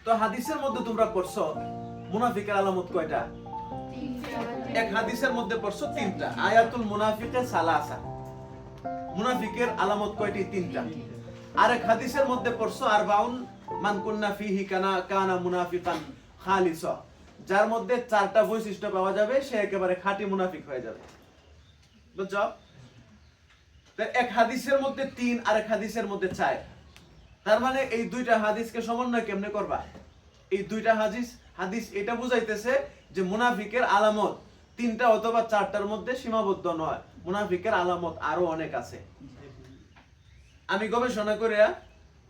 তো হাদিসের মধ্যে তোমরা পড়ছো মুনাফিকের আলামত কয়টা? এক হাদিসের মধ্যে পড়ছো তিনটা। আয়াতুল মুনাফিকে সালাসা, মুনাফিকের আলামত কয়টি? তিনটা। আরেক হাদিসের মধ্যে পড়ছো আরবাউন মান কুন্না ফিহি কানা মুনাফিকান খালিসা, যার মধ্যে চারটা বৈশিষ্ট্য পাওয়া যাবে সে একেবারে খাঁটি মুনাফিক হয়ে যাবে। বুঝছো? এক হাদিসের মধ্যে তিন, আরেক হাদিসের মধ্যে চার। তার মানে এই দুইটা হাদিসকে সমন্বয় কেমনে করবা? এই দুইটা হাদিস এটা বুঝাইতেছে যে মুনাফিকের আলামত তিনটা অথবা চারটার মধ্যে সীমাবদ্ধ নয়, মুনাফিকের আলামত আরো অনেক আছে। আমি গবেষণা করে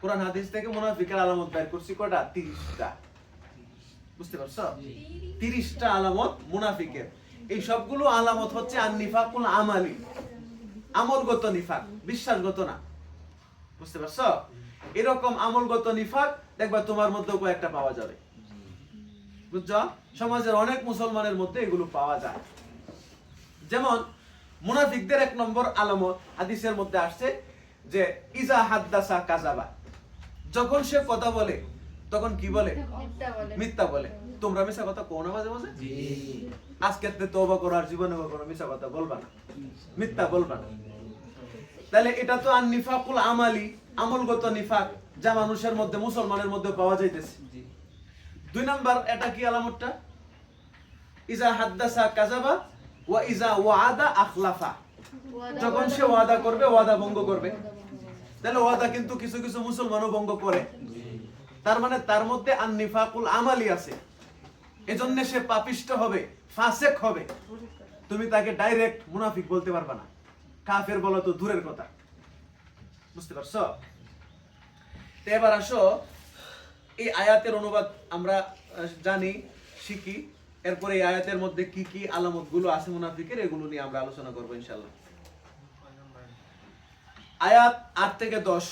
কোরআন হাদিস থেকে মুনাফিকের আলামত বের করছি কয়টা? 30টা। বুঝতে পারছো? 30টা আলামত মুনাফিকের। এই সবগুলো আলামত হচ্ছে আন-নিফাকুল আমালি, আমলগত নিফাক, বিশ্বাসগত না। বুঝতে পারছো? এরকম আমলগত নিফাক দেখবা তোমার মধ্যেও কয়েকটা পাওয়া যাবে। বুঝছো? সমাজের অনেক মুসলমানের মধ্যে এগুলো পাওয়া যায়। যেমন মুনাফিকদের 1 নম্বর আলামত হাদিসের মধ্যে আসছে যে ইজা হাদ্দাসা কাযাবা, যখন সে কথা বলে তখন কি বলে? মিথ্যা বলে। তোমরা মিথ্যা কথা কও না মাঝে মাঝে? জি। আজকে তওবা করো, আর জীবনে কোনো মিথ্যা কথা বলবা না, মিথ্যা বলবা না। তাহলে এটা তো আন-নিফাকুল আমালি, আমলগত নিফাক, যা মানুষের মধ্যে, মুসলমানের মধ্যে পাওয়া যাইতেছে। 2 নাম্বার এটা কি আলামতটা? ইজা হাদ্দাসা কাযাবা ওয়া ইজা ওয়াদা আখলাফা, যখন সে ওয়াদা করবে ওয়াদা ভঙ্গ করবে। তাহলে ওয়াদা কিন্তু কিছু কিছু মুসলমানও ভঙ্গ করে। তার মানে তার মধ্যে আন-নিফাকুল আমালি আছে, এজন্য সে পাপিষ্ট হবে, ফাসিক হবে। তুমি তাকে ডাইরেক্ট মুনাফিক বলতে পারবে না, কাফের বলা তো দূরের কথা। বুঝতে পারছো? তো এবার আসো এই আয়াতের অনুবাদ আমরা জানি, শিখি। এরপরে এই আয়াতের মধ্যে কি কি আলামত গুলো আছে মুনাফিকের, এগুলো নিয়ে আমরা আলোচনা করবো ইনশাআল্লাহ। আয়াত 8 থেকে 10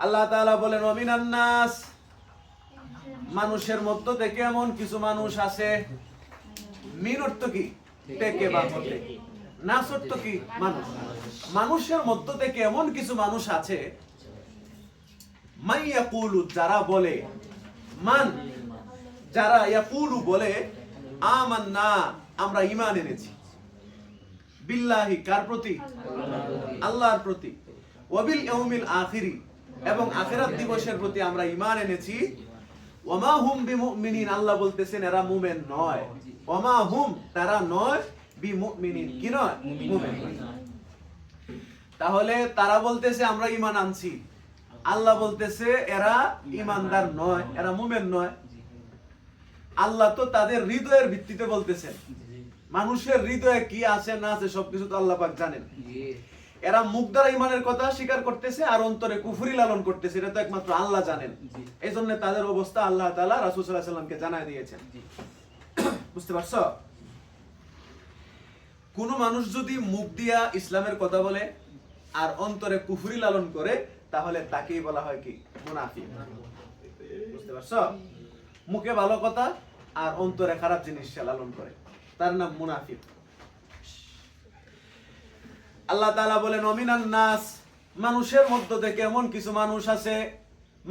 আল্লাহ তাআলা বলেন ওয়া মিনান নাস, মানুষের মধ্য থেকে এমন কিছু মানুষ আছে। মিন অর্থ কি? থেকে বা হতে। নাস অর্থ কি? মানুষ। মানুষের মধ্য থেকে এমন কিছু মানুষ আছে মান ইয়াকুলু, যারা বলে, মান যারা, ইয়াকুলু বলে, আমান্না আমরা ঈমান এনেছি, বিল্লাহি কার প্রতি? আল্লাহর প্রতি, ওয়া বিল ইয়াউমিল আখিরি এবং আখিরাত দিবসের প্রতি আমরা ঈমান এনেছি। ওয়া মা হুম বিমুমিনিন, আল্লাহ বলতেছেন এরা মুমিন নয়। ওয়া মা হুম, তারা নয়, বিমুমিনিন, কি নয়? মুমিন নয়। তাহলে তারা বলতেছে আমরা ঈমান আনছি, আল্লাহ বলতেছে এরা ঈমানদার নয়, এরা মুমিন নয়। আল্লাহ তো তাদের হৃদয়ের ভিত্তিতে বলতেছেন। মানুষের হৃদয়ে কি আছে না আছে সবকিছু তো আল্লাহ পাক জানেন। এরা মুখ দ্বারা ঈমানের কথা স্বীকার করতেছে আর অন্তরে কুফরি লালন করতেছে, এটা তো একমাত্র আল্লাহ জানেন। এইজন্য তাদের অবস্থা আল্লাহ তাআলা রাসূল সাল্লাল্লাহু আলাইহি ওয়াসাল্লামকে জানায় দিয়েছেন। বুঝতে পারছো? কোন মানুষ যদি মুখ দিয়া ইসলামের কথা বলে আর অন্তরে কুফরি লালন করে, তাহলে তাকেই বলা হয় কি? মুনাফিক। বুঝতে পারছো? মুখে ভালো কথা আর অন্তরে খারাপ জিনিস লালন করে, তার নাম মুনাফিক। আল্লাহ তাআলা বলেন ওয়া মিনান নাস, মানুষের মধ্য থেকে এমন কিছু মানুষ আছে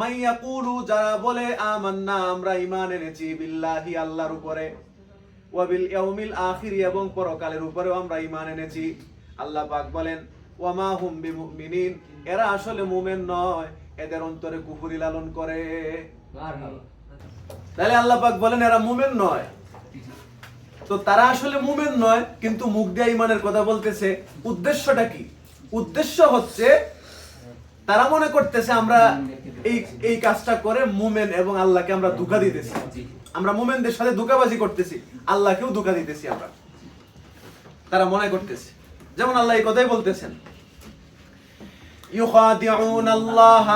মান ইয়াকুলু, যারা বলে আমান্না আমরা ঈমান এনেছি, বিল্লাহি আল্লাহর উপরে, ওয়া বিল ইয়াউমিল আখির এবং পরকালের উপরেও আমরা ঈমান এনেছি। আল্লাহ পাক বলেন ওয়া মা হুম বিমুমিনিন, এরা আসলে মুমিন নয়, এদের অন্তরে কুফরি লালন করে। তাহলে আল্লাহ পাক বলেন এরা মুমিন নয়। তো তারা আসলে মুমিন নয়, কিন্তু মুখ দিয়ে ঈমানের কথা বলতেছে। উদ্দেশ্যটা কি? উদ্দেশ্য হচ্ছে তারা মনে করতেছে আমরা এই কাজটা করে মুমিন এবং আল্লাহকে আমরা ধোঁকা দিতেছি, আমরা মুমিনদের সাথে ধোঁকাবাজি করতেছি, আল্লাহকেও ধোঁকা দিতেছি আমরা, তারা মনে করতেছে। যেমন আল্লাহ এই কথাই বলতেছেন ইউখাদিউনাল্লাহ,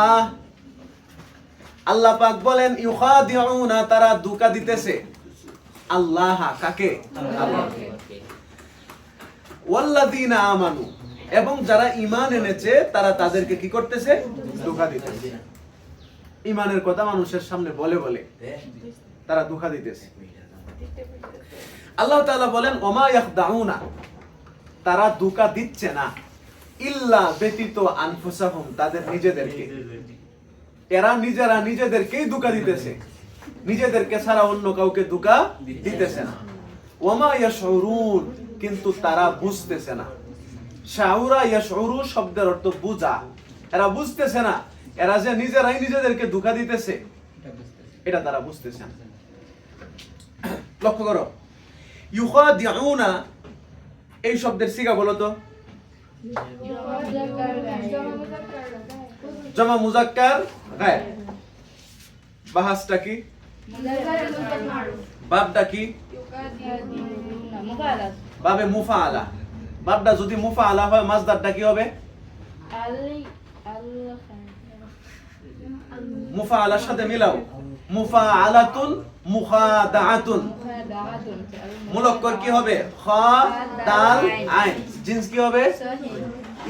আল্লাহ পাক বলেন ইউখাদিউনা, তারা ধোঁকা দিতেছে আল্লাহ, কাকে? আল্লাহকে। ওয়াল্লাযীনা আমানু, এবং যারা ঈমান এনেছে তারা তাদেরকে কি করতেছে? ধোঁকা দিতেছে। ঈমানের কথা মানুষের সামনে বলে বলে তারা ধোঁকা দিতেছে। আল্লাহ তাআলা বলেন ওমা ইয়াখদাউনা, তারা ধোঁকা দিচ্ছে না, ইল্লা ব্যতীত আনফুসাহুম, তাদের নিজেদেরকে। এরা নিজেরা নিজেদেরকেই ধোঁকা দিতেছে, নিজেদেরকে ছাড়া অন্য কাউকে ধোঁকা দিতেছে না। ওয়ামা ইয়াশউরুন, কিন্তু তারা বুঝতেছে না। শাউরা ইয়াশউরু শব্দের অর্থ বুঝা, এরা বুঝতেছে না, এরা যে নিজেরাই নিজেদেরকে ধোঁকা দিতেছে এটা তারা বুঝতেছে না। লক্ষ্য করো, ইউখাদিউনা এই শব্দের সিগা বলো তো। জমা মুজাক্কার গায়ব। বাহাসটা কি? বাবটা কি? বাবে মুফাআলা। বাবটা যদি মুফাআলা হয় মাসদারটা কি হবে? মুফাআলার সাথে মিলাও, মুফাআলাতুন মুখাদাআতুন। মুলক্কর কি হবে? খা দাল আইন। জিন্স কি হবে?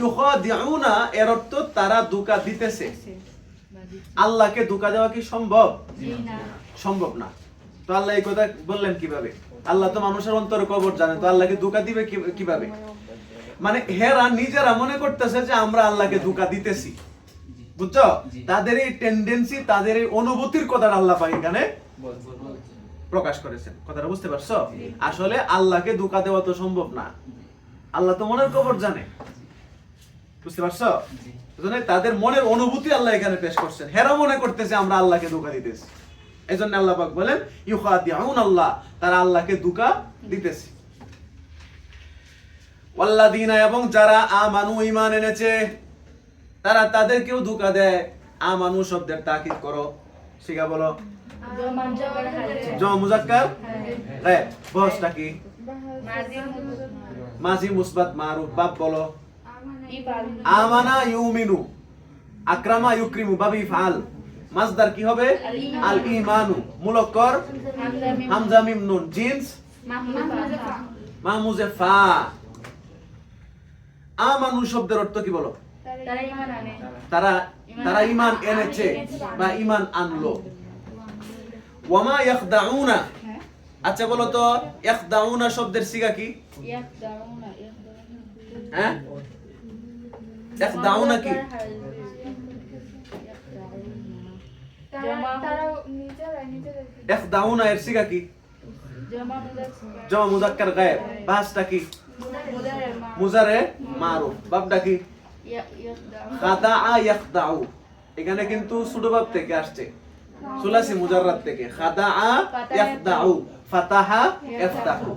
ইউখাদিউনা এর অর্থ তারা ধোঁকা দিতেছে। আল্লাহকে ধোঁকা দেওয়া কি সম্ভব? সম্ভব না। তো আল্লাহ এই কথা বললেন কিভাবে? আল্লাহ তো মানুষের অন্তর কবর জানে, তো আল্লাহকে ধোঁকা দিবে কিভাবে? মানে হেরা নিজেরা মনে করতেছে যে আমরা আল্লাহকে ধোঁকা দিতেছি, বুঝছো? তাদের এই টেন্ডেন্সি, তাদের এই অনুভূতির কথা আল্লাহ পাক এখানে প্রকাশ করেছেন। কথাটা বুঝতে পারছো? আসলে আল্লাহকে ধোঁকা দেওয়া তো সম্ভব না, আল্লাহ তো মনের কবর জানে, বুঝতে পারছো? তাদের মনের অনুভূতি আল্লাহ এখানে পেশ করছেন। হেরা মনে করতেছে আমরা আল্লাহকে ধোঁকা দিতেছি, এই জন্য আল্লাহ পাক বলেন ইউখাদিউন আল্লাহ, তারা আল্লাহকে ধোঁকা দিতেছে। ওয়াল্লাযীনা, এবং যারা আমানু ঈমান এনেছে তারা তাদেরকেও ধোঁকা দেয়। আমানু শব্দের তাকিদ করো, শিখা বলো। জমা মুজাক্কার গায়ব। বহসটা কি? মাজি মুসবাত মারুফ। বাব বলো। আমানা ইউমিনু, আকরামা ইউকরিমু, বাবি ফাল। মাসদার কি হবে? আল ঈমানু। মুলক্কর হামজা মিম নুন। জিন্স মাহমুজে ফা। আমানু শব্দের অর্থ কি বলো? তারা ঈমান এনেছে বা ঈমান আনলো। ওয়ামা ইয়াখদাউনা, আচ্ছা বলো তো ইয়াখদাউনা শব্দের সিগা কি? হ্যাঁ, ইয়াখদাউনা কি? ইয়াখদাউনা এর সিগা কি? জমা মুজাক্কার গায়ব। বাহাসটা কি? মুজারে মারুফ। বাবটা কি? খাদাআ ইয়াখদাউ। এখানে কিন্তু ছোট বাব থেকে আসছে, সুলাসি মুজাররাদ থেকে। খাদাআ ইয়াখদাউ, ফাতাহা ইফতাহু।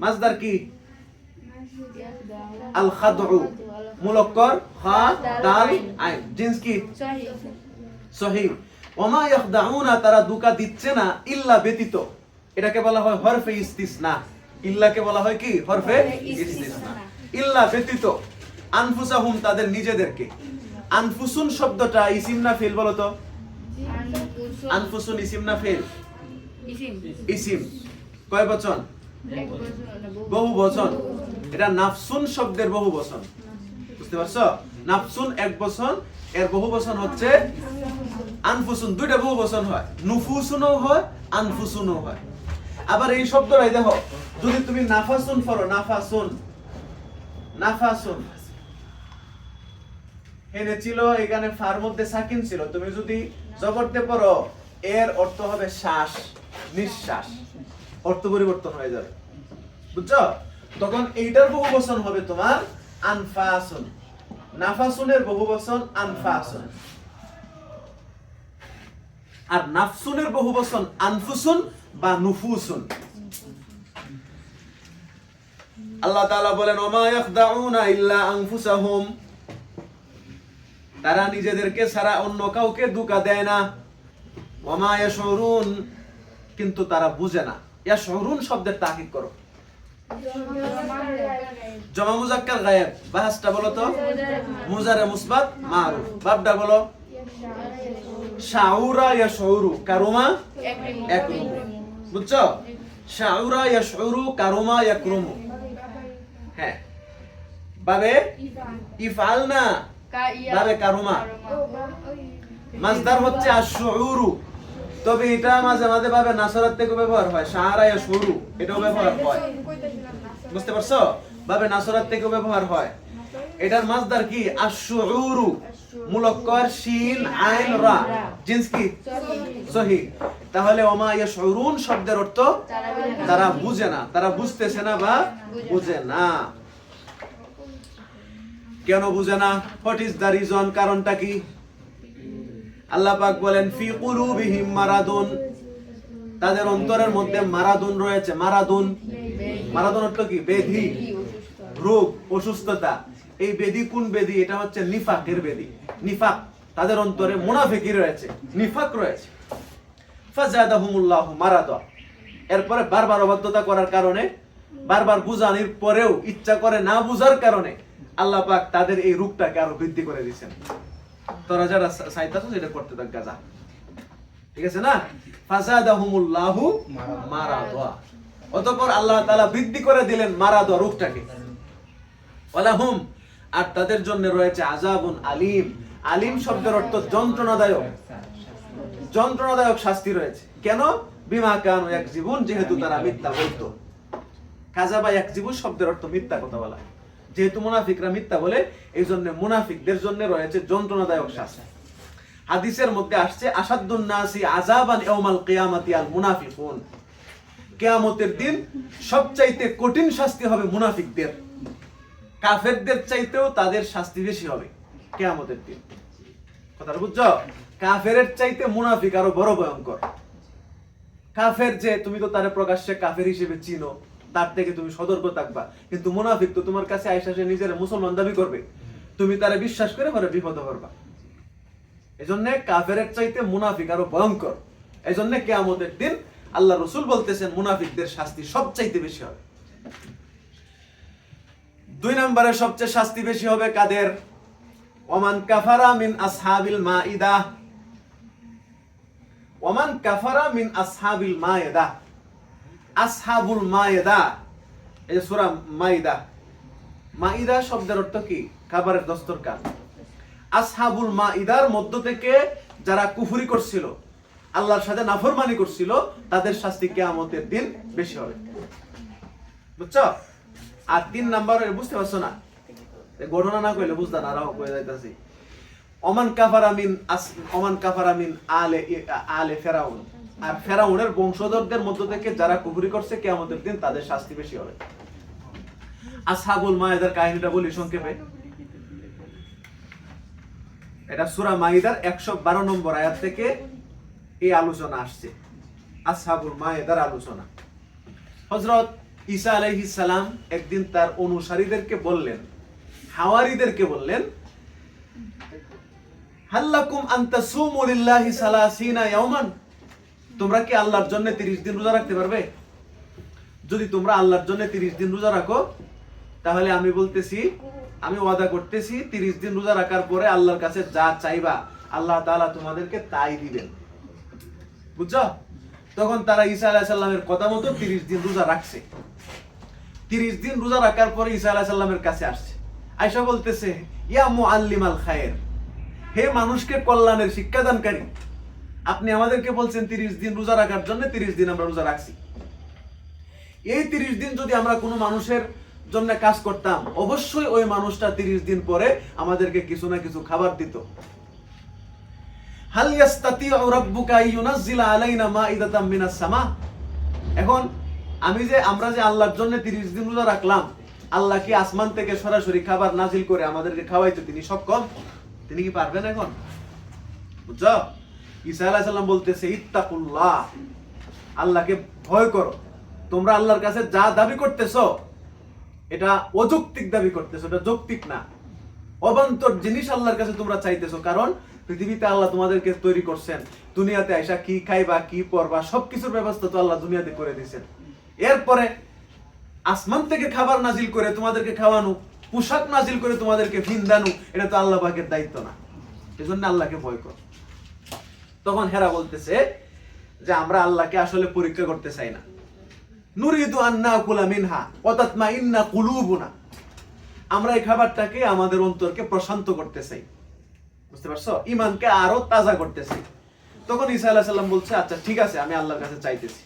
মাসদার কি? আল খাদউ। মুলক্কর খা দাল আইন। জিন্স কি? সহিহ। ওমা ইয়াখদাউনা, তারা ধোঁকা দিচ্ছে না, ইল্লা ব্যতীত। এটাকে বলা হয় হরফে ইস্তিসনা। ইল্লাকে বলা হয় কি? হরফে ইস্তিসনা। ইল্লা ব্যতীত। আনফুসাহুম, তাদের নিজেদেরকে। আনফুসুন শব্দটা ইসিম না ফিল বলো তো? আনফুসুন ইসিম না ফিল? ইসিম। কয় বচন? বহু বচন। এটা নাফসুন শব্দের বহু বচন, বুঝতে পারছো? নাফসুন এক বচন, এর বহু বচন হচ্ছে আনফুসুন। দুইটা বহু বচন হয়, নুফুসুনও হয়, আনফুসুনও হয়। আবার এই শব্দটাই দেখো, যদি তুমি নাফাসুন পড়ো, নাফাসুন, নাফাসুন এনে ছিল, এখানে ফার মধ্যে সাকিন ছিল, তুমি যদি জবরতে পড়ো এর অর্থ হবে শ্বাস, নিঃশ্বাস, অর্থ পরিবর্তন হয়ে যাবে, বুঝছো? তখন এইটার বহুবচন হবে তোমার আনফাসুন। নাফাসুনের বহুবচন আনফাসুন, আর নাফসুনের বহুবচন আনফুসুন বা নুফুসুন। আল্লাহ তাআলা বলেন ওমা ইয়াখদাউনা ইল্লা আনফুসাহুম, তারা নিজেদেরকে ছাড়া অন্য কাউকে ধোঁকা দেয় না। ওমা ইয়াশউরুন, কিন্তু তারা বুঝে না। ইয়াশউরুন শব্দের তাকিদ করো। জমা মুজাক্কার গায়েব। বাহাসটা বলো তো? মুজারে মুসবাত মারুফ। বাবটা বলো? শাউরা ইয়াশউরু, কারুমা ইয়াকরুমু। বুঝছো? শাউরা ইয়াশউরু, কারুমা ইয়াকরুমু। হ্যাঁ, বাবে ইফআল না, বাবে কারুমা। মাসদার হচ্ছে আশ-শুউরু, তবে এটা মাঝে মাঝে ভাবে নাসরাত থেকে ব্যবহার হয়। শাআরা ইয়াশউরু এটাও ব্যবহার হয়, বুঝতে পারছো? ভাবে নাসরাত থেকে ব্যবহার হয়। এটার মাসদার কি? আশ-শুউরু, মুলাক্কার শিন আইন রা, জিন্স কি? সহিহ। তাহলে ওমা ইয়াশউরুন শব্দের অর্থ তারা বুঝে না, তারা বুঝতেছে না বা বুঝে না। কেন বুঝে না? What is the reason? কারণটা কি? আল্লাহ পাক বলেন ফি কুলুবিহিম মারাদুন, তাদের অন্তরের মধ্যে মারাদুন রয়েছে। মারাদুন, মারাদুন অর্থ কি? বেধি, রোগ, অসুস্থতা। এই বেধি কোন বেধি? এটা হচ্ছে নিফাকের বেধি। নিফাক, তাদের অন্তরে মুনাফিকি রয়েছে, নিফাক রয়েছে। ফাজাদাহুমুল্লাহু মারাদা, এরপরে বারবার অবাধ্যতা করার কারণে, বারবার বুঝানোর পরেও ইচ্ছা করে না বুঝার কারণে আল্লাহ পাক তাদের এই রূপটাকে আরো বৃদ্ধি করে দিয়েছেন। তোরা যারা চাইতাছো সেটা করতে থাক গাজা, ঠিক আছে না? ফাজাদাহুমুল্লাহু মারাদা, অতঃপর আল্লাহ তাআলা বৃদ্ধি করে দিলেন মারাদা রূপটাকে। ওয়ালাহুম, আর তাদের জন্য রয়েছে আযাবুন আলীম। আলীম শব্দের অর্থ যন্ত্রণাদায়ক, যন্ত্রণাদায়ক শাস্তি রয়েছে। কেন? বিমা কানু ইয়াকযিবুন, যেহেতু তারা মিথ্যা বলতো। কাযাবা ইয়াকযিবু শব্দের অর্থ মিথ্যা কথা বলা। যেহেতু মুনাফিকরা মিথ্যা বলে, এই জন্য মুনাফিকদের জন্য রয়েছে যন্ত্রণাদায়ক শাস্তি। হাদিসের মধ্যে আসছে আসাদুন নাসি আযাবান ইয়াউমাল কিয়ামাতি আল মুনাফিকুন, কিয়ামতের দিন সবচাইতে কঠিন শাস্তি হবে মুনাফিকদের। কাফেরদের চাইতেও তাদের শাস্তি বেশি হবে কিয়ামতের দিন। কথাটা বুঝছো? কাফেরের চাইতে মুনাফিক আরো বড় ভয়ঙ্কর। কাফের যে তুমি তো তারে প্রকাশ্যে কাফের হিসেবে চিনো, তার থেকে তুমি সতর্ক থাকবা, কিন্তু মুনাফিক তো তোমার কাছে আইসা সে নিজের মুসলমান দাবি করবে, তুমি তারে বিশ্বাস করে পরে বিপদে পড়বা। এজন্য কাফেরের চাইতে মুনাফিক আরো ভয়ঙ্কর। এজন্য কিয়ামতের দিন আল্লাহ রাসূল বলতেছেন মুনাফিকদের শাস্তি সবচাইতে বেশি হবে। 2 নম্বরে সবচেয়ে শাস্তি বেশি হবে কাদের? ওমান কাফারা মিন আসহাবিল মাইদা, ওমান কাফারা মিন আসহাবিল মাইদা। আসহাবুল মাইদা, এই যে সূরা মাইদা, মাইদা শব্দের অর্থ কি? খাবারের দস্তরখান। আসহাবুল মাইদার মধ্য থেকে যারা কুফরি করছিল, আল্লাহর সাথে নাফরমানি করছিল, তাদের শাস্তি কিয়ামতের দিন বেশি হবে। বুঝছো? আর 3 নম্বরে বুঝতে পারছো না? ঘটনা না কইলে বুঝতা না, রাও কই যাইতাছি। ওমান কাফারা মিন আলে ফেরাউন, আর ফেরাউনের বংশধরদের মধ্য থেকে যারা কুফরি করছে কিয়ামতের দিন তাদের শাস্তি বেশি হবে। আসহাবুল মাইদার কাহিনীটা বলি সংক্ষেপে। এটা সূরা মাইদার 112 নম্বর আয়াত থেকে এই আলোচনা আসছে, আসহাবুল মাইদার আলোচনা। হযরত ঈসা আলাইহিস সালাম একদিন তার অনুসারীদেরকে বললেন, হাওয়ারীদেরকে বললেন, হাল্লাকুম আন তাসুমু লিল্লাহি 30 ইয়াওমান, তোমরা কি আল্লাহর জন্য 30 দিন রোজা রাখতে পারবে? যদি তোমরা আল্লাহর জন্য 30 দিন রোজা রাখো, তাহলে আমি বলতেছি, আমি ওয়াদা করতেছি 30 দিন রোজা রাখার পরে আল্লাহর কাছে যা চাইবা আল্লাহ তাআলা তোমাদেরকে তাই দিবেন। বুঝছো? তখন তারা ঈসা আলাইহিস সালামের কথা মতো 30 দিন রোজা রাখছে। 30 দিন রোজা রাখার পরে ঈসা আলাইহিস সালামের কাছে আসছে, আয়েশা বলতেছে, ইয়া মুআল্লিমাল খায়র, হে মানুষকে কল্যাণের শিক্ষাদানকারী, আপনি আমাদেরকে বলছেন 30 দিন রোজা রাখার জন্য, 30 দিন আমরা রোজা রাখছি। এই 30 দিন যদি আমরা কোনো মানুষের জন্য কাজ করতাম, অবশ্যই ওই মানুষটা 30 দিন পরে আমাদেরকে কিছু না কিছু খাবার দিত। হাল ইয়াস্তাতিউ রাব্বুকা ইউনাজ্জিলা আলাইনা মাইদাতাম মিনাস সামা, এখন আমরা যে আল্লাহর জন্য 30 দিন রোজা রাখলাম, আল্লাহ কি আসমান থেকে সরাসরি খাবার নাজিল করে আমাদেরকে খাওয়াইতে তিনি সক্ষম? তিনি কি পারবেন এখন? বুঝছো? ঈসা আলাইহিস সালাম বলতেছে, ইত্তাকুল্লাহ, আল্লাহকে ভয় করো। তোমরা আল্লাহর কাছে যা দাবি করতেছো এটা অযৌক্তিক দাবি করতেছো, এটা যৌক্তিক না। অবান্তর জিনিস আল্লাহর কাছে তোমরা চাইতেছো, কারণ পৃথিবীতে আল্লাহ তোমাদেরকে তৈরি করছেন, দুনিয়াতে আইসা কি খাইবা কি পরবা সবকিছুর ব্যবস্থা তো আল্লাহ দুনিয়াতে করে দিয়েছেন। এরপরে আসমান থেকে খাবার নাজিল করে তোমাদেরকে খাওয়ানো, পোশাক নাজিল করে তোমাদেরকে ভিন্দানো, এটা তো আল্লাহ পাকের দায়িত্ব না। এজন্য আল্লাহকে ভয় কর। তখন হেরা বলতেছে যে আমরা আল্লাহকে আসলে পরীক্ষা করতে চাই না, নুরিদু আন নাকুলা মিনহা ওয়া তাতমাইন্না কুলুবুনা, আমরা এই খাবারটাকে আমাদের অন্তরকে প্রশান্ত করতে চাই। বুঝতে পারছো? ঈমানকে আরো তাজা করতে চাই। তখন ঈসা আলাইহিস সালাম বলছে, আচ্ছা ঠিক আছে, আমি আল্লাহর কাছে চাইতেছি।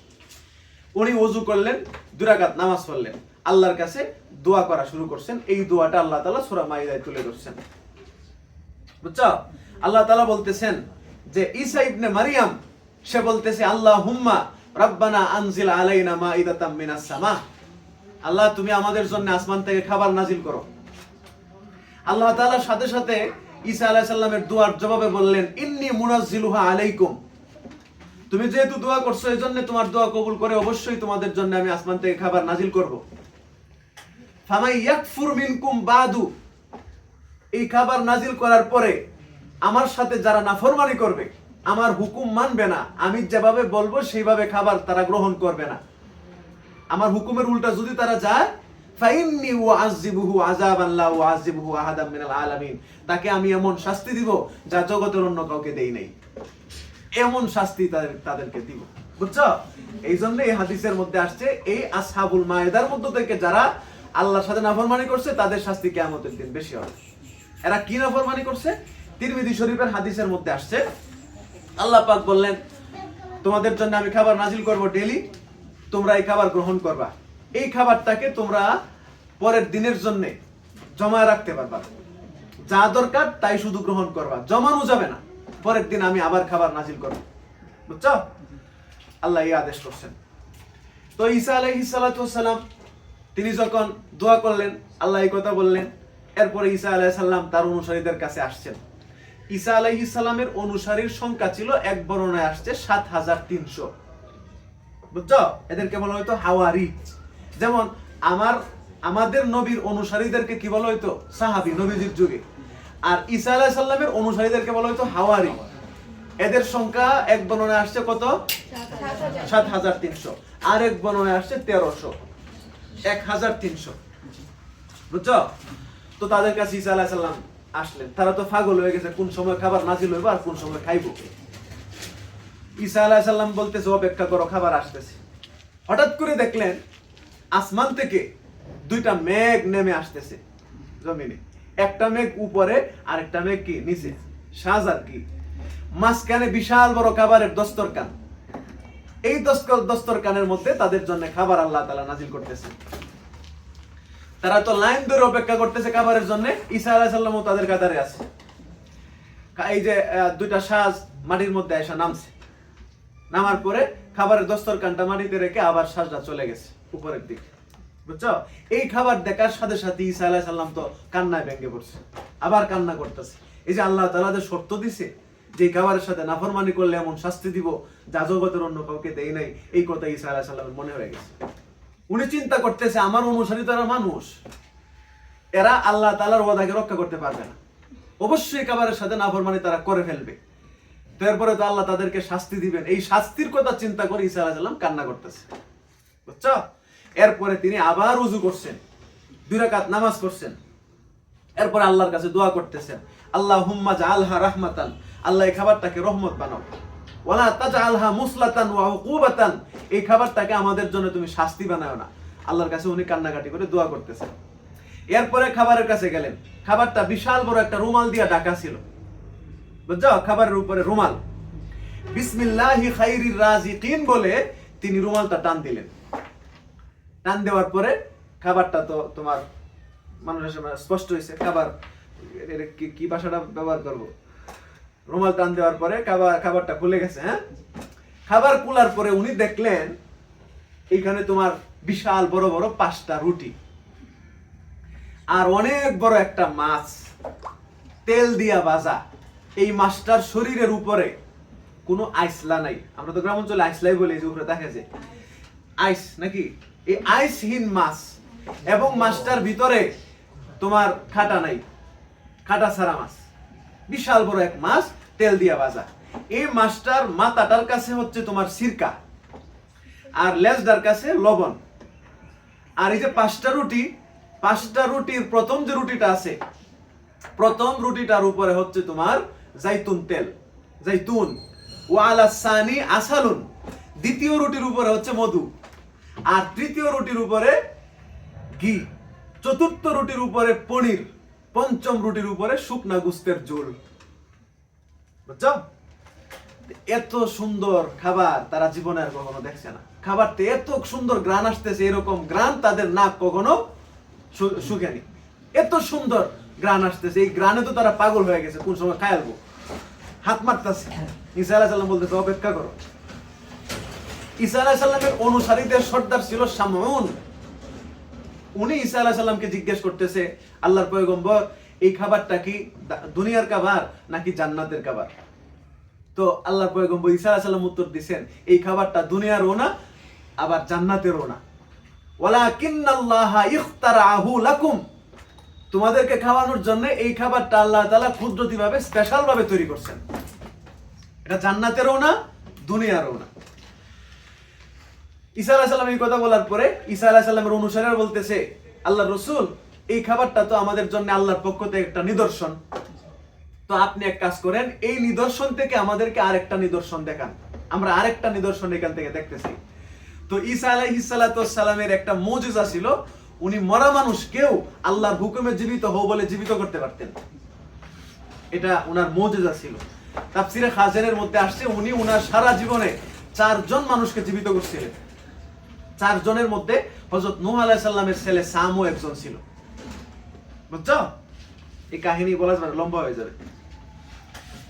উনি ওযু করলেন, 2 রাকাত নামাজ পড়লেন, আল্লাহর কাছে দোয়া করা শুরু করছেন। এই দোয়াটা আল্লাহ তাআলা সূরা মাইদায় তুলে ধরছেন। বুঝছো? আল্লাহ তাআলা বলতেছেন যে ঈসা ইবনে মারিয়াম সে বলতেছে আল্লাহুম্মা রাব্বানা আনজিল আলাইনা মাইদাতাম মিনাস সামা, আল্লাহ তুমি আমাদের জন্য আসমান থেকে খাবার নাজিল করো। আল্লাহ তাআলার সাথে সাথে ঈসা আলাইহিস সালামের দোয়ার জবাবে বললেন ইন্নী মুনাজ্জিলুহা আলাইকুম, তুমি যেহেতু দোয়া করছো এজন্য তোমার দোয়া কবুল করে অবশ্যই তোমাদের জন্য আমি আসমান থেকে খাবার নাজিল করব। ফামাই ইয়াকফুর মিনকুম বাদু, এই খাবার নাজিল করার পরে আমার সাথে যারা নাফরমানি করবে, আমার হুকুম মানবে না, আমি যেভাবে বলবো সেইভাবে খাবার তারা গ্রহণ করবে না, আমার হুকুমের উল্টা যদি তারা যায়, ফাইন্নী উআযিবুহু আযাবান লা উআযিবুহু আহাদাম মিনাল আলামিন, তাকে আমি এমন শাস্তি দিব যা জগতের অন্য কাউকে দেই নাই, এমন শাস্তি তাদেরকে দিব। বুঝছো? এই জন্য এই হাদিসের মধ্যে আসছে এই আসহাবুল মায়েদার মধ্য থেকে যারা আল্লাহর সাথে নাফরমানি করছে তাদের শাস্তি কিয়ামতের দিন বেশি হবে। এরা কি নাফরমানি করছে? তিরমিজি শরীফের হাদিসের মধ্যে আসছে আল্লাহ পাক বললেন তোমাদের জন্য আমি খাবার নাজিল করব ডেইলি, তোমরা এই খাবার গ্রহণ করবা, এই খাবারটাকে তোমরা পরের দিনের জন্য জমায় রাখতে পারবা, যা দরকার তাই শুধু গ্রহণ করবা, জমানো যাবে না, পরের দিন আমি আবার খাবার নাজিল করব। বুঝছো? আল্লাহ এই আদেশ করছেন। তো ঈসা আলাইহিস সালাতু ওয়াস সালাম তিনি যখন দোয়া করলেন, আল্লাহ এই কথা বললেন, এরপরে ঈসা আলাইহিস সালাম তার অনুসারীদের কাছে আসছেন। ঈসা আলাইহিস সালামের অনুসারীর সংখ্যা ছিল এক বর্ণনায় আসছে ৭৩০০। বুঝছো? এদেরকে বলা হয়তো হাওয়ারি। যেমন আমাদের নবীর অনুসারীদেরকে কি বলা হয়তো? সাহাবী, নবীজির যুগে। আর ঈসা আলাইহিস সালামের অনুসারীদেরকে বলা হয়তো হাওয়ারি। এদের সংখ্যা এক বর্ণনায় আসছে কত? ৭৩০০। আর এক বর্ণনায় আসছে ১৩০০, ১৩০০। বুঝছো? তো তাদের কাছে ঈসা আলাইহিস সালাম আসলেন, তারা তো পাগল হয়ে গেছে কোন সময় খাবার নাজিল হইব আর কোন সময় খাইব। ঈসা আলাইহিস সালাম বলতেছে অপেক্ষা করো, খাবার আসতেছে। হঠাৎ করে দেখলেন আসমান থেকে দুইটা মেঘ নেমে আসতেছে জমিনে, একটা মেঘ উপরে আর একটা মেঘ কি নিচে, সাজ আর কি, মাঝখানে বিশাল বড় খাবারের দস্তরখান। এই দস্তরখানের মধ্যে তাদের জন্য খাবার আল্লাহ তাআলা নাজিল করতেছে। তারা তো লাইন ধরে অপেক্ষা করতেছে খাবারের জন্য। ঈসা আলাইহিস সালামও তাদের কাতারে আছে। এই যে দুইটা সাজ মাটির মধ্যে এসে নামছে, নামার পরে খাবারের দস্তরখানটা মাটিতে রেখে আবার সাজটা চলে গেছে উপরের দিকে। বুঝছো? এই খাবার দেখার সাথে সাথে ঈসা আলাইহিস সালাম তো কান্নায় ভেঙে পড়ছে, আবার কান্না করতেছে। এই যে আল্লাহ তাআলা যে শর্ত দিছে যে খাবারের সাথে নাফরমানি করলে এমন শাস্তি দিব যা জগতের অন্য কাউকে দেই নাই, এই কথা ঈসা আলাইহিস সালামের মনে হয়ে গেছে। উনি চিন্তা করতেছে আমার অনুসারী তারা মানুষ, এরা আল্লাহ তাআলার ওয়াদাকে রক্ষা করতে পারবে না, অবশ্যই খাবারের সাথে নাফরমানি তারা করে ফেলবে। তারপরে তো আল্লাহ তাদেরকে শাস্তি দিবেন, এই শাস্তির কথা চিন্তা করে ঈসা আলাইহিস সালাম কান্না করতেছে। বুঝছো? এরপরে তিনি আবার ওযু করছেন, 2 রাকাত নামাজ পড়ছেন, এরপরে আল্লাহর কাছে দোয়া করতেছেন আল্লাহুম্মা জাআলহা রাহমাতান, আল্লাহ এই খাবারটাকে রহমত বানাও, ওয়ালা তাজআলহা মুসলাতান ওয়া উকুবাতান, এই খাবারটাকে আমাদের জন্য তুমি শাস্তি বানাও না। আল্লাহর কাছে উনি কান্নাকাটি করে দোয়া করতেছেন। এরপরে খাবারের কাছে গেলেন, খাবারটা বিশাল বড় একটা রুমাল দিয়ে ঢাকা ছিল। বুঝছো? খাবারের উপরে রুমাল, বিসমিল্লাহি খাইরির রাজিকিন বলে তিনি রুমালটা টান দিলেন। টান দেওয়ার পরে খাবারটা তো তোমার মানুষের স্পষ্ট হয়েছে। খাবার কি ভাষাটা ব্যবহার করবো, রুমাল টান দেওয়ার পরে খাবারটা খুলে গেছে। হ্যাঁ, খাবার খোলার পরে উনি দেখলেন এইখানে তোমার বিশাল বড় বড় 5টা রুটি আর অনেক বড় একটা মাছ, তেল দিয়া ভাজা। এই মাছটার শরীরের উপরে কোনো আইসলা নাই। আমরা তো গ্রাম অঞ্চলে আইসলাই বলি, যে উপরে দেখা যায় আইস নাকি, এই আইসহীন মাছ, এবং মাছটার ভিতরে তোমার খাটা নাই, খাটা ছাড়া মাছ, বিশাল বড় এক মাছ তেল দিয়া ভাজা। এই মাছটার মাথাটার কাছে হচ্ছে তোমার সিরকা, আর লেজটার কাছে লবণ। আর এই যে 5টা রুটি, 5টা রুটির প্রথম যে রুটিটা আছে, প্রথম রুটিটার উপরে হচ্ছে তোমার জাইতুন তেল, জাইতুন, ওয়ালা সানি আসালুন, দ্বিতীয় রুটির উপরে হচ্ছে মধু, আর তৃতীয় রুটির উপরে ঘি, চতুর্থ রুটির উপরে পনির, পঞ্চম রুটির উপরে শুকনা গোস্তের ঝোল। বুঝছো? এত সুন্দর খাবার তারা জীবনে আর কখনো দেখছে না। খাবারতে এত সুন্দর গ্রান আসতেছে, এরকম গ্রান তাদের নাক কখনো শুকেনি, এত সুন্দর গ্রান আসতেছে। এই গ্রানে তো তারা পাগল হয়ে গেছে, কোন সময় খাই আলবো, হাত মারতেছে। ঈসা আলাইহিস সালাম বলতেছে অপেক্ষা করো। ঈসা আলাইহিস সালামের অনুসারীদের সর্দার ছিল শামউন। উনি ঈসা আলাইহিস সালামকে জিজ্ঞেস করতেছে, আল্লাহর পয়গম্বর এই খাবারটা কি দুনিয়ার খাবার নাকি জান্নাতের খাবার? তো আল্লাহর পয়গম্বর ঈসা আলাইহিস সালাম উত্তর দিবেন, এই খাবারটা দুনিয়ারও না আবার জান্নাতেরও না, ওয়ালাকিন্নাল্লাহা ইখতারাহু লাকুম, তোমাদেরকে খাওয়ানোর জন্য এই খাবারটা আল্লাহ তাআলা কুদরতিভাবে স্পেশাল ভাবে তৈরি করছেন, এটা জান্নাতেরও না দুনিয়ারও না। ঈসা আলাইহিস সালাম এই কথা বলার পরে ঈসা আলাইহিস সালামের অনুসারীরা বলতেছে, আল্লাহর রাসূল এই খাবারটা তো আমাদের জন্য আল্লাহর পক্ষ থেকে একটা নিদর্শন, তো আপনি এক কাজ করেন, এই নিদর্শন থেকে আমাদেরকে আরেকটা নিদর্শন দেখান, আমরা আরেকটা নিদর্শন এখান থেকে দেখতেছি। তো ঈসা আলাইহিস সালামের একটা মুজিজা ছিল, উনি মরা মানুষকেও আল্লাহর হুকুমে জীবিত হও বলে জীবিত করতে পারতেন, এটা ওনার মুজিজা ছিল। তাফসিরে খাজানের মধ্যে আসছে, উনি ওনার সারা জীবনে 4 জন মানুষকে জীবিত করছিলেন। 4 জনের মধ্যে হযরত নূহ আলাইহিস সালামের ছেলে সামও একজন ছিল। বুঝছো, এই কাহিনী বলা যাবে, লম্বা হয়ে যাবে।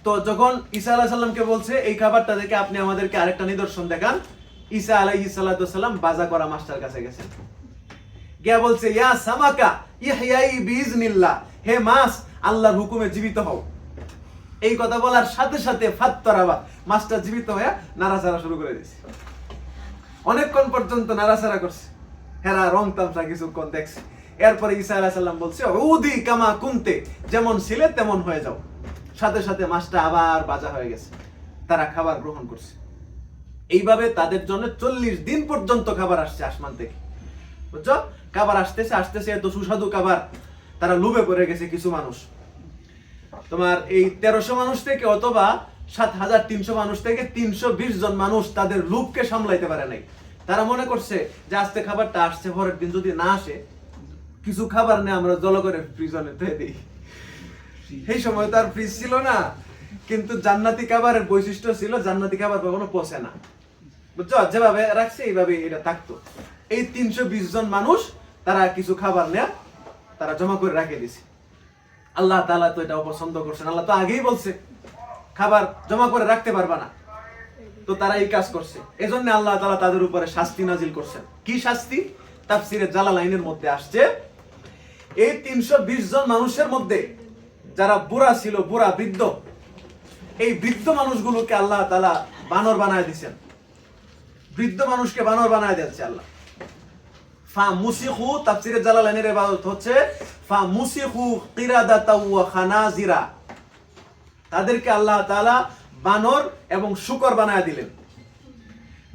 তো যখন ঈসা আলাইহিস সালামকে বলছে এই খাবারটা দেখে আপনি আমাদেরকে আরেকটা নিদর্শন দেখান, ঈসা আলাইহিস সালাম বাজা করা মাস্টার কাছে গেছেন, গিয়া বলছে, ইয়া সামাকা ইহয়াই বিইজনিল্লাহ, হে মাছ আল্লাহর হুকুমে জীবিত হও। এই কথা বলার সাথে সাথে ফাত্তারাবা, মাছটা জীবিত হয়ে নাড়াচাড়া শুরু করে দিয়েছে। অনেকক্ষণ পর্যন্ত নাড়াচাড়া করছে, হেরা রং তামসা কিছুক্ষণ দেখছে। এরপরে ঈসা আলাইহিস সালাম বলছে, উদি কামা কুনতে, যেমন ছিলে তেমন হয়ে যাও। সাথে সাথে মাছটা আবার বাজা হয়ে গেছে, তারা খাবার গ্রহণ করছে। এইভাবে তাদের জন্য 40 দিন পর্যন্ত খাবার আসছে আসমান থেকে। বুঝছো, খাবার আসতেছে আসতেছে, এত সুস্বাদু খাবার, তারা লোভে পড়ে গেছে কিছু মানুষ। তোমার এই 1300 মানুষ থেকে অথবা 7300 মানুষ থেকে 320 জন মানুষ তাদের লোভকে সামলাইতে পারে নাই। তারা মনে করছে যে আজকে খাবারটা আসছে, পরের দিন যদি না আসে, কিছু খাবার নেই আমরা জল করে ফ্রিজে ধুয়ে দিই। এই সময় তো আর ফ্রিজ ছিল না, কিন্তু জান্নাতি খাবারের বৈশিষ্ট্য ছিল, জান্নাতি খাবার কখনো পচে না। বুঝছো, যেভাবে রাখছে এইভাবে এটা থাকতো। এই 320 জন মানুষ তারা কিছু খাবার নেয়া তারা জমা করে রেখে দিছে। আল্লাহ তাআলা তো এটা অপছন্দ করছেন, আল্লাহ তো আগেই বলছে খাবার জমা করে রাখতে পারবা না, তো তারা এই কাজ করছে। এজন্য আল্লাহ তাআলা তাদের উপরে শাস্তি নাজিল করছেন। কি শাস্তি? তাফসিরে জালালাইনের মধ্যে আসছে, এই 320 জন মানুষের মধ্যে যারা বুড়া ছিল, বুড়া বৃদ্ধ, এই বৃদ্ধ মানুষগুলোকে আল্লাহ তাআলা বানর বানায় দিয়েছেন। বৃদ্ধ মানুষকে বানর বানায় দিয়েছে আল্লাহ। ফা মুসিখু, তাফসিরে জালালাইনের ইবারত হচ্ছে ফা মুসিখু কিরাদাতা ওয়া খানাজিরা, তাদেরকে আল্লাহ তাআলা বানর এবং শূকর বানায় দিলেন।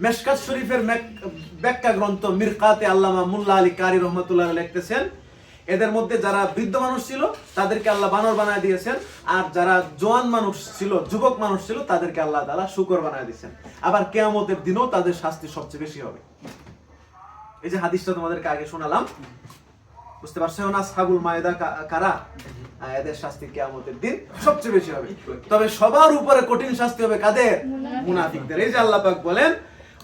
মেশকাত শরীফের ব্যাখ্যা গ্রন্থ মিরকাতে আল্লামা মুল্লা আলী কারি রহমাতুল্লাহ লিখতেছেন, এদের মধ্যে যারা বৃদ্ধ মানুষ ছিল তাদেরকে আল্লাহ বানর বানায় দিয়েছেন, আর যারা জওয়ান মানুষ ছিল, যুবক মানুষ ছিল, তাদেরকে আল্লাহ তাআলা শূকর বানায় দিয়েছেন। আবার কিয়ামতের দিনেও তাদের শাস্তি সবচেয়ে বেশি হবে। এই যে হাদিসটা তোমাদেরকে আগে শোনালাম, বুঝতে পারছো না? আসহাবুল মায়দা কারা, এদের শাস্তি কিয়ামতের দিন সবচেয়ে বেশি হবে। তবে সবার উপরে কঠিন শাস্তি হবে কাদের? মুনাফিকদের। এই যে আল্লাহ পাক বলেন,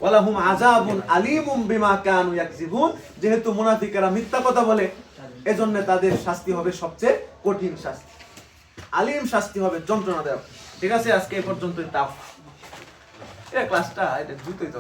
ওয়ালাহুম আযাবুন আলীমুম বিমা কানু ইয়াকযিবুন, যেহেতু মুনাফিকরা মিথ্যা কথা বলে, এজন্য তাদের শাস্তি হবে সবচেয়ে কঠিন শাস্তি, আলিম শাস্তি হবে, যন্ত্রণাদায়ক। ঠিক আছে, আজকে এই পর্যন্তই। তাও এই ক্লাসটা এটা জুতোই তো